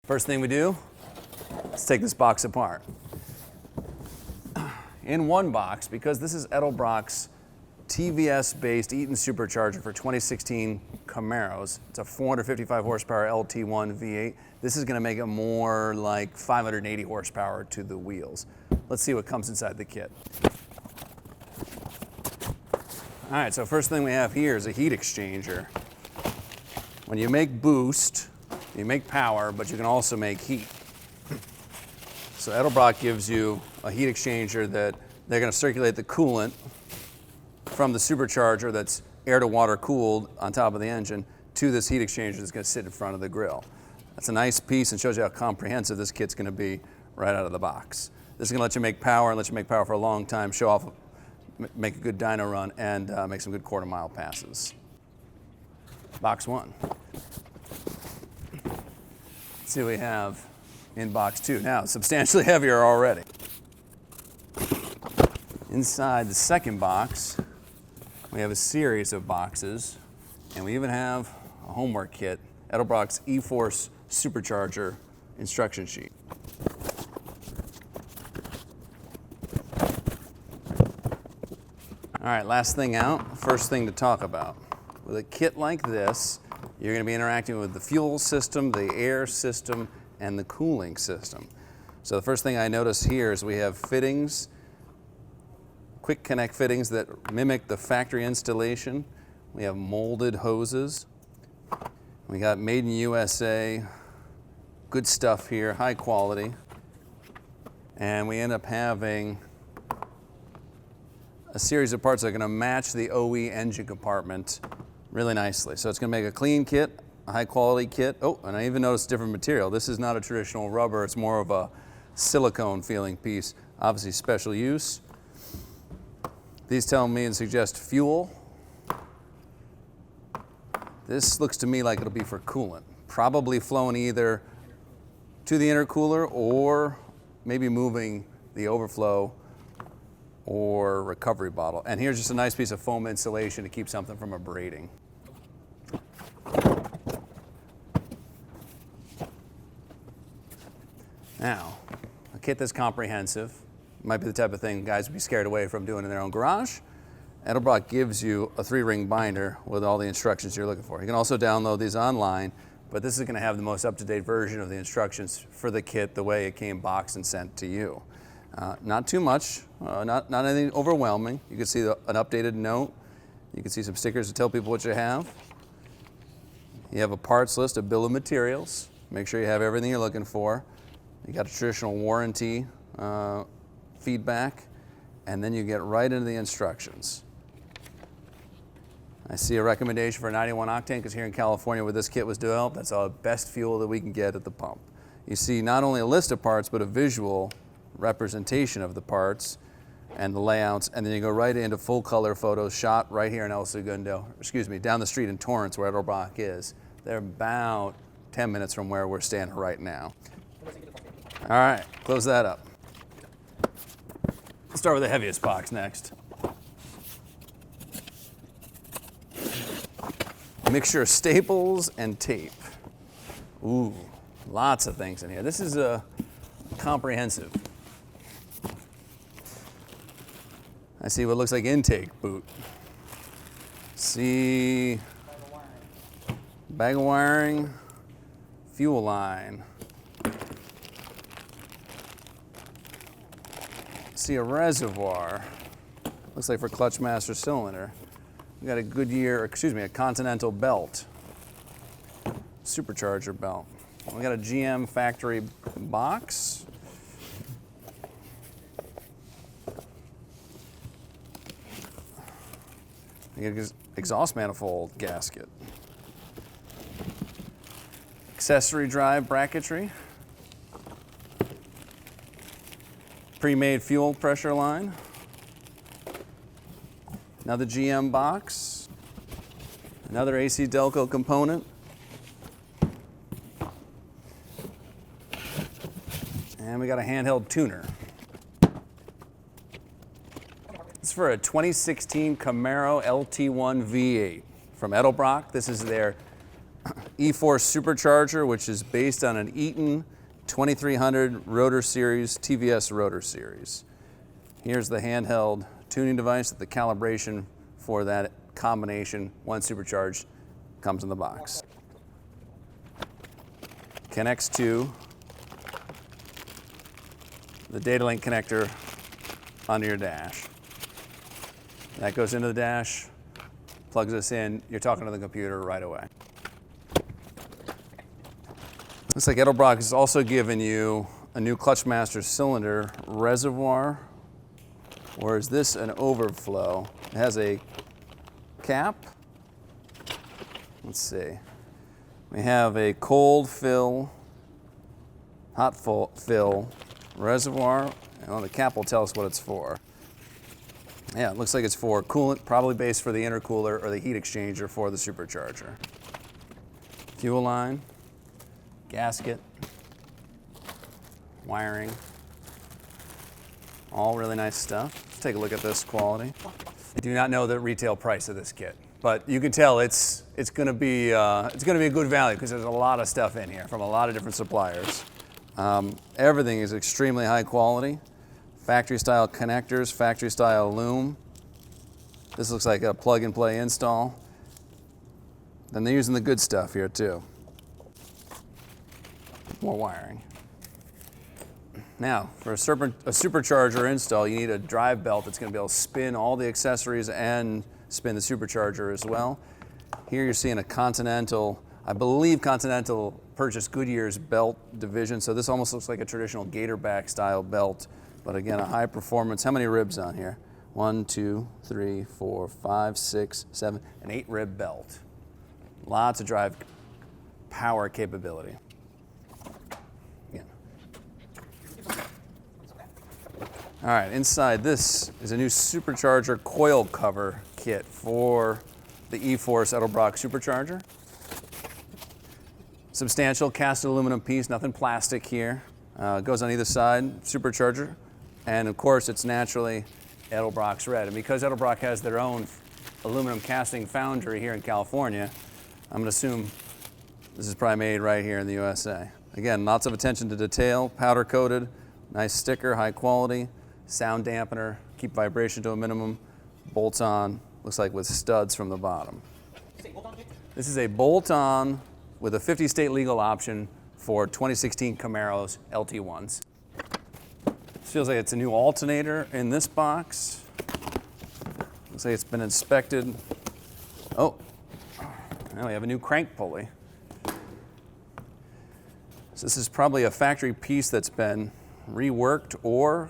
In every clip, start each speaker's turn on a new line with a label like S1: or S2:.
S1: First thing we do, let's take this box apart. In one box, because this is Edelbrock's TVS-based Eaton Supercharger for 2016 Camaros. It's a 455 horsepower LT1 V8. This is going to make it more like 580 horsepower to the wheels. Let's see what comes inside the kit. All right, so first thing we have here is a heat exchanger. When you make boost, you make power, but you can also make heat. So Edelbrock gives you a heat exchanger that they're going to circulate the coolant from the supercharger that's air to water cooled on top of the engine to this heat exchanger that's going to sit in front of the grill. That's a nice piece and shows you how comprehensive this kit's going to be right out of the box. This is going to let you make power and let you make power for a long time, show off, make a good dyno run, and make some good quarter-mile passes. Box one. Let's see what we have in box two. Now, it's substantially heavier already. Inside the second box, we have a series of boxes, and we even have a homework kit, Edelbrock's E-Force Supercharger instruction sheet. All right, last thing out, first thing to talk about. With a kit like this, you're going to be interacting with the fuel system, the air system, and the cooling system. So the first thing I notice here is we have fittings, quick connect fittings that mimic the factory installation. We have molded hoses. We got made in USA, good stuff here, high quality. And we end up having a series of parts that are going to match the OE engine compartment really nicely. So it's going to make a clean kit, a high quality kit. Oh, and I even noticed different material. This is not a traditional rubber, it's more of a silicone feeling piece, obviously special use. These tell me and suggest fuel. This looks to me like it'll be for coolant, probably flowing either to the intercooler or maybe moving the overflow or recovery bottle. And here's just a nice piece of foam insulation to keep something from abrading. Now, a kit that's comprehensive might be the type of thing guys would be scared away from doing in their own garage. Edelbrock gives you a 3-ring binder with all the instructions you're looking for. You can also download these online, but this is going to have the most up-to-date version of the instructions for the kit the way it came boxed and sent to you. Not too much, not anything overwhelming. You can see an updated note. You can see some stickers to tell people what you have. You have a parts list, a bill of materials. Make sure you have everything you're looking for. You got a traditional warranty feedback, and then you get right into the instructions. I see a recommendation for 91 octane because here in California where this kit was developed, that's the best fuel that we can get at the pump. You see not only a list of parts, but a visual representation of the parts and the layouts, and then you go right into full color photos shot right here in El Segundo, down the street in Torrance where Edelbrock is. They're about 10 minutes from where we're standing right now. All right, close that up. Let's start with the heaviest box next. Mixture of staples and tape. Ooh, lots of things in here. This is comprehensive. I see what looks like intake boot. See bag of wiring, fuel line. See a reservoir. Looks like for clutch master cylinder. We got a a Continental belt. Supercharger belt. We got a GM factory box. You get exhaust manifold gasket. Accessory drive bracketry. Pre-made fuel pressure line. Another GM box. Another AC Delco component. And we got a handheld tuner. It's for a 2016 Camaro LT1 V8 from Edelbrock. This is their E-Force Supercharger, which is based on an Eaton 2300 rotor series, TVS rotor series. Here's the handheld tuning device, the calibration for that combination, one supercharged, comes in the box. Connects to the data link connector onto your dash. That goes into the dash, plugs this in, you're talking to the computer right away. Looks like Edelbrock has also given you a new clutch master cylinder reservoir, or is this an overflow? It has a cap. Let's see. We have a cold fill, hot fill reservoir. Well, the cap will tell us what it's for. Yeah, it looks like it's for coolant, probably based for the intercooler or the heat exchanger for the supercharger. Fuel line, gasket, wiring, all really nice stuff. Let's take a look at this quality. I do not know the retail price of this kit, but you can tell it's going to be a good value because there's a lot of stuff in here from a lot of different suppliers. Everything is extremely high quality. Factory style connectors, factory style loom. This looks like a plug and play install. Then they're using the good stuff here too. More wiring. Now, for a supercharger install, you need a drive belt that's going to be able to spin all the accessories and spin the supercharger as well. Here you're seeing a Continental, I believe Continental purchased Goodyear's belt division, so this almost looks like a traditional Gatorback style belt, but again, a high performance. How many ribs on here? 1, 2, 3, 4, 5, 6, 7, an 8 rib belt. Lots of drive power capability. All right, inside this is a new supercharger coil cover kit for the E-Force Edelbrock supercharger. Substantial cast aluminum piece, nothing plastic here. Goes on either side, supercharger. And of course, it's naturally Edelbrock's red. And because Edelbrock has their own aluminum casting foundry here in California, I'm gonna assume this is probably made right here in the USA. Again, lots of attention to detail, powder coated, nice sticker, high quality. Sound dampener, keep vibration to a minimum, bolts on, looks like with studs from the bottom. This is a bolt-on with a 50-state legal option for 2016 Camaros LT1s. This feels like it's a new alternator in this box. Looks like it's been inspected. Oh, now we have a new crank pulley. So this is probably a factory piece that's been reworked or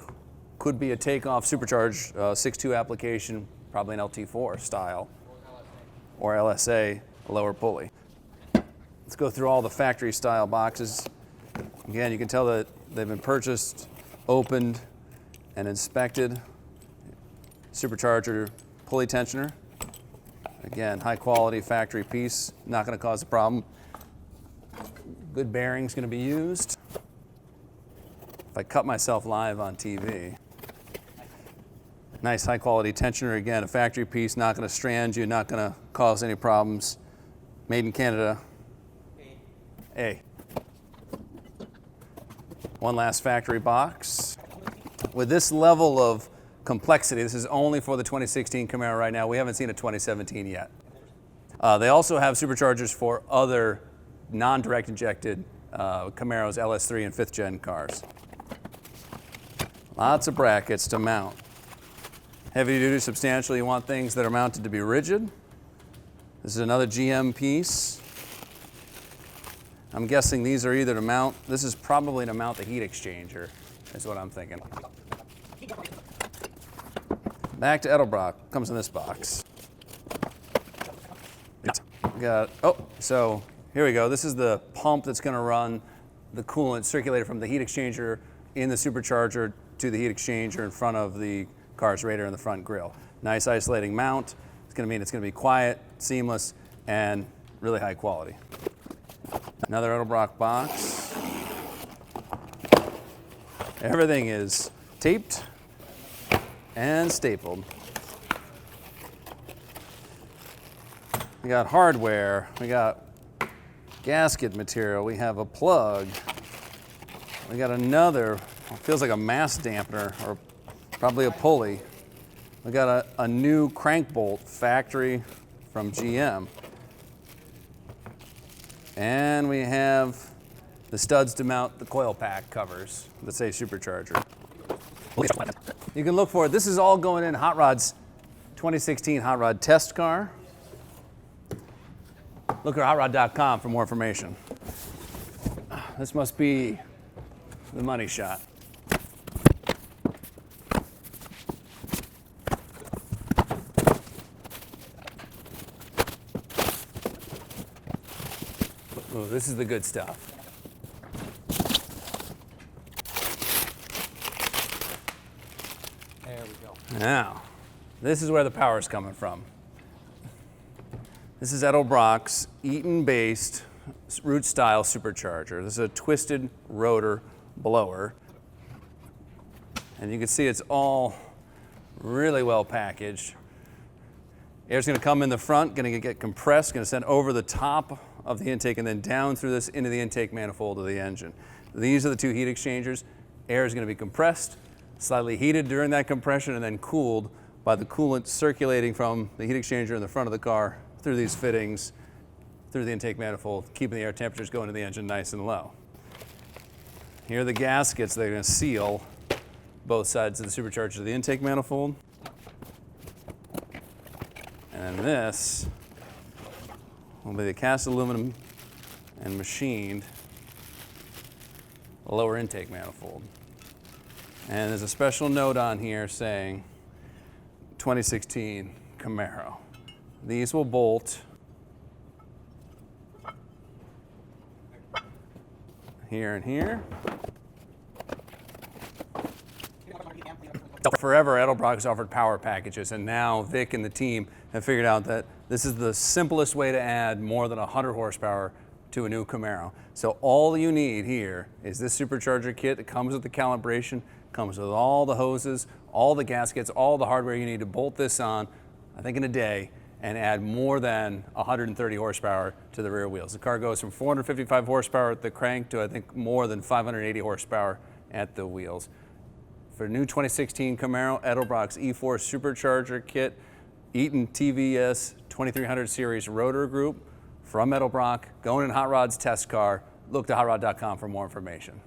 S1: could be a takeoff supercharged 6.2 application, probably an LT4 style, or LSA, a lower pulley. Let's go through all the factory style boxes. Again, you can tell that they've been purchased, opened, and inspected. Supercharger pulley tensioner. Again, high quality factory piece, not going to cause a problem. Good bearings going to be used. If I cut myself live on TV. Nice high quality tensioner, again, a factory piece, not going to strand you, not going to cause any problems. Made in Canada. A. One last factory box. With this level of complexity, this is only for the 2016 Camaro right now. We haven't seen a 2017 yet. They also have superchargers for other non-direct injected Camaros, LS3 and 5th gen cars. Lots of brackets to mount. Heavy duty, substantial, you want things that are mounted to be rigid. This is another GM piece. I'm guessing these are either to mount, this is probably to mount the heat exchanger, is what I'm thinking. Back to Edelbrock, comes in this box. So here we go. This is the pump that's gonna run the coolant circulated from the heat exchanger in the supercharger to the heat exchanger in front of the car's radiator in the front grille. Nice isolating mount. It's gonna mean it's gonna be quiet, seamless, and really high quality. Another Edelbrock box. Everything is taped and stapled. We got hardware, we got gasket material. We have a plug. We got another, feels like a mass dampener or probably a pulley. We got a new crank bolt, factory from GM. And we have the studs to mount the coil pack covers that say Supercharger. You can look for it. This is all going in Hot Rod's 2016 Hot Rod test car. Look at hotrod.com for more information. This must be the money shot. Ooh, this is the good stuff.
S2: There we go.
S1: Now, this is where the power is coming from. This is Edelbrock's Eaton-based root-style supercharger. This is a twisted rotor blower. And you can see it's all really well packaged. Air's gonna come in the front, gonna get compressed, gonna send over the top of the intake and then down through this into the intake manifold of the engine. These are the two heat exchangers. Air is gonna be compressed, slightly heated during that compression, and then cooled by the coolant circulating from the heat exchanger in the front of the car through these fittings, through the intake manifold, keeping the air temperatures going to the engine nice and low. Here are the gaskets that are gonna seal both sides of the supercharger to the intake manifold. And then this will be the cast aluminum and machined lower intake manifold. And there's a special note on here saying 2016 Camaro. These will bolt here and here. Forever, Edelbrock has offered power packages, and now Vic and the team have figured out that this is the simplest way to add more than 100 horsepower to a new Camaro. So all you need here is this supercharger kit that comes with the calibration, comes with all the hoses, all the gaskets, all the hardware you need to bolt this on, I think in a day, and add more than 130 horsepower to the rear wheels. The car goes from 455 horsepower at the crank to I think more than 580 horsepower at the wheels. For the new 2016 Camaro, Edelbrock's E4 Supercharger kit, Eaton TVS 2300 series rotor group from Edelbrock, going in Hot Rod's test car. Look to hotrod.com for more information.